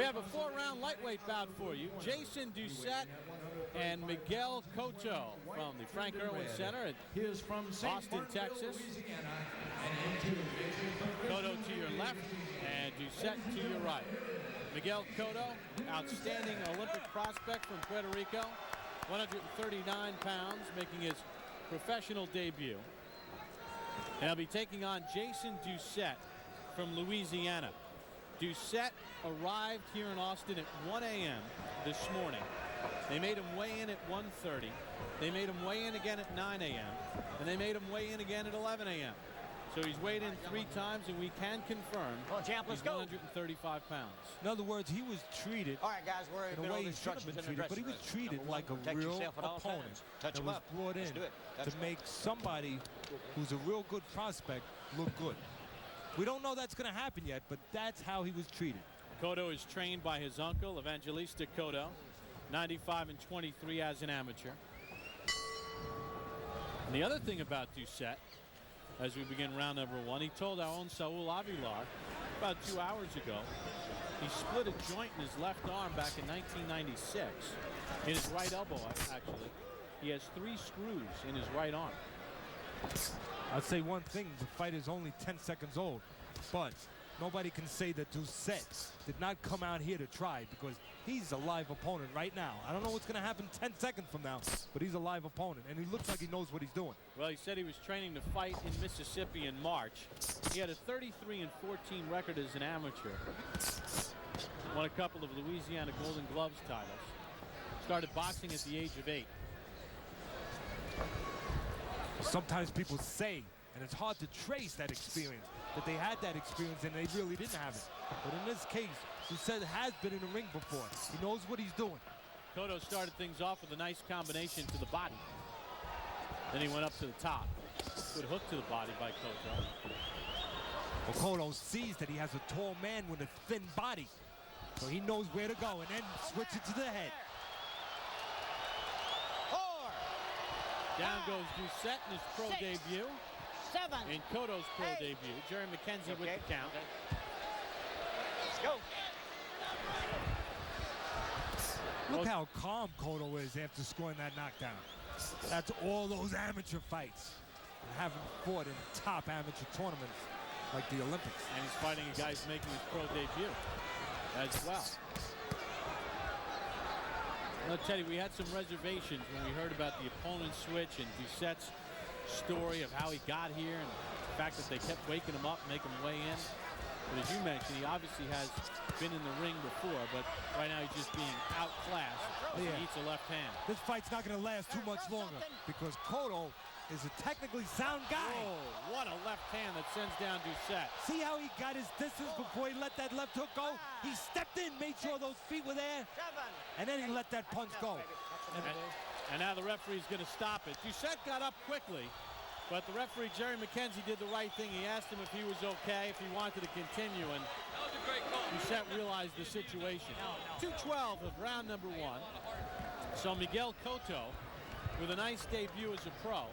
have a 4-round lightweight bout for you. Jason Doucette and Miguel Cotto from the Frank Irwin Center at Austin, Texas. Cotto to your left and Doucette to your right. Miguel Cotto, outstanding Olympic prospect from Puerto Rico, 139 pounds, making his professional debut. And he'll be taking on Jason Doucette from Louisiana. Doucette arrived here in Austin at 1 a.m. this morning. They made him weigh in at 1:30. They made him weigh in again at 9 a.m. And they made him weigh in again at 11 a.m. So he's weighed in 3 times, and we can confirm he's 135 pounds. In other words, he was treated. All right, guys, we're in a way he shouldn't have been treated, but he was treated like a real opponent that was brought in to make somebody who's a real good prospect look good. We don't know that's going to happen yet, but that's how he was treated. Cotto is trained by his uncle, Evangelista Cotto, 95 and 23 as an amateur. And the other thing about Doucette, as we begin round number 1, he told our own Saul Avilar about 2 hours ago he split a joint in his left arm back in 1996, in his right elbow, actually. He has 3 screws in his right arm. I'd say one thing, the fight is only 10 seconds old, but nobody can say that Doucette did not come out here to try, because he's a live opponent right now. I don't know what's going to happen 10 seconds from now, but he's a live opponent, and he looks like he knows what he's doing. Well, he said he was training to fight in Mississippi in March. He had a 33 and 14 record as an amateur. Won a couple of Louisiana Golden Gloves titles. Started boxing at the age of 8. Sometimes people say, and it's hard to trace that experience, that they had that experience and they really didn't have it. But in this case, Doucette has been in the ring before. He knows what he's doing. Cotto started things off with a nice combination to the body. Then he went up to the top. Good hook to the body by Cotto. Well, Cotto sees that he has a tall man with a thin body, so he knows where to go, and then switch it to the head. Down goes Doucette in his pro debut. 7. In Cotto's pro debut. Jerry McKenzie with the count. Let's go. Look how calm Cotto is after scoring that knockdown. That's all those amateur fights. And haven't fought in top amateur tournaments like the Olympics. And he's fighting a guy who's making his pro debut as well. Well, Teddy, we had some reservations when we heard about the opponent switch and Doucette's story of how he got here and the fact that they kept waking him up, make him weigh in. But as you mentioned, he obviously has been in the ring before, but right now he's just being outclassed. He eats a left hand. This fight's not going to last too much longer because Cotto is a technically sound guy. Oh, what a left hand that sends down Doucette. See how he got his distance before he let that left hook go? He stepped in, made sure those feet were there, and then he let that punch go. And now the referee's going to stop it. Doucette got up quickly, but the referee, Jerry McKenzie, did the right thing. He asked him if he was okay, if he wanted to continue, and Doucette realized the situation. 2:12 of round number 1. So Miguel Cotto with a nice debut as a pro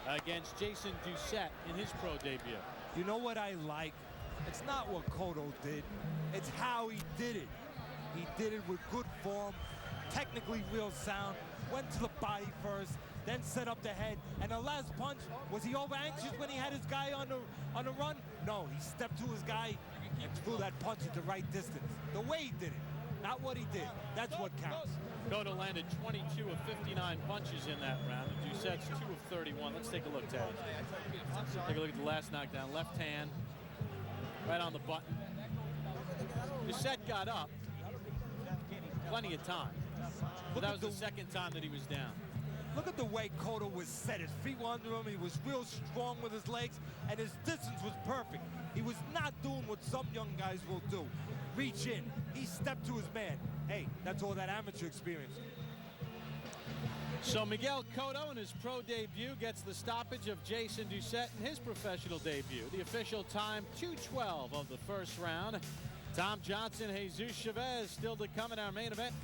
against Jason Doucette in his pro debut. You know what I like? It's not what Cotto did. It's how he did it. He did it with good form, technically real sound, went to the body first, then set up the head. And the last punch, was he over anxious when he had his guy on the run? No, he stepped to his guy and threw that punch at the right distance. The way he did it, not what he did. That's what counts. Cotto landed 22 of 59 punches in that round. And Doucette's 2 of 31. Let's take a look, Ted. Take a look at the last knockdown. Left hand, right on the button. Doucette got up. Plenty of time. But that was the second time that he was down. Look at the way Cotto was set. His feet were under him. He was real strong with his legs, and his distance was perfect. He was not doing what some young guys will do. Reach in. He stepped to his man. Hey, that's all that amateur experience. So Miguel Cotto in his pro debut gets the stoppage of Jason Doucette in his professional debut. The official time, 2:12 of the first round. Tom Johnson, Jesus Chavez still to come in our main event.